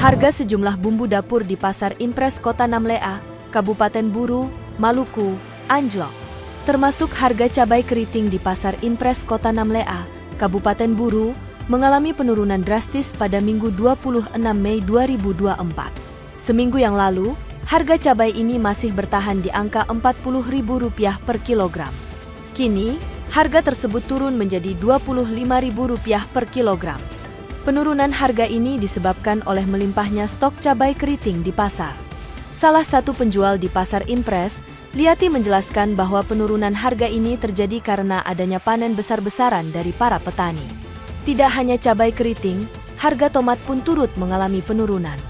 Harga sejumlah bumbu dapur di Pasar Impres Kota Namlea, Kabupaten Buru, Maluku, anjlok. Termasuk harga cabai keriting di Pasar Impres Kota Namlea, Kabupaten Buru, mengalami penurunan drastis pada Minggu 26 Mei 2024. Seminggu yang lalu, harga cabai ini masih bertahan di angka Rp40.000 per kilogram. Kini, harga tersebut turun menjadi Rp25.000 per kilogram. Penurunan harga ini disebabkan oleh melimpahnya stok cabai keriting di pasar. Salah satu penjual di Pasar Impres, Liati menjelaskan bahwa penurunan harga ini terjadi karena adanya panen besar-besaran dari para petani. Tidak hanya cabai keriting, harga tomat pun turut mengalami penurunan.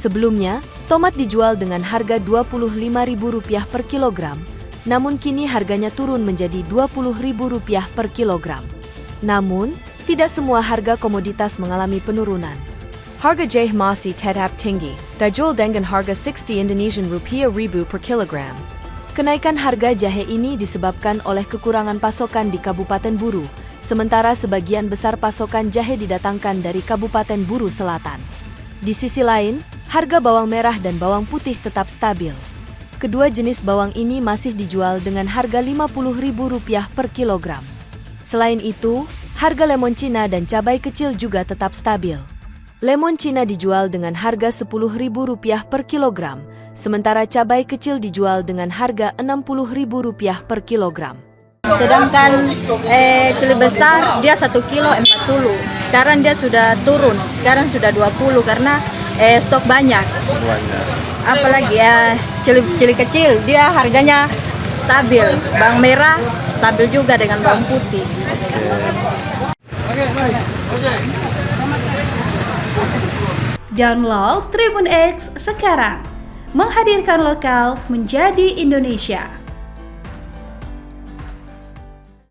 Sebelumnya, tomat dijual dengan harga Rp25.000 per kilogram, namun kini harganya turun menjadi Rp20.000 per kilogram. Namun, tidak semua harga komoditas mengalami penurunan. Harga jahe masih tetap tinggi, dijual dengan harga 60 Indonesian rupiah ribu per kilogram. Kenaikan harga jahe ini disebabkan oleh kekurangan pasokan di Kabupaten Buru, sementara sebagian besar pasokan jahe didatangkan dari Kabupaten Buru Selatan. Di sisi lain, harga bawang merah dan bawang putih tetap stabil. Kedua jenis bawang ini masih dijual dengan harga Rp50.000 per kilogram. Selain itu, harga lemon Cina dan cabai kecil juga tetap stabil. Lemon Cina dijual dengan harga Rp10.000 per kilogram, sementara cabai kecil dijual dengan harga Rp60.000 per kilogram. Sedangkan cili besar dia 1 kilo 40. Sekarang dia sudah turun, sekarang sudah 20 karena stok banyak. Apalagi cili kecil dia harganya stabil. Bawang merah stabil juga dengan bawang putih. Download Tribun X sekarang, menghadirkan lokal menjadi Indonesia.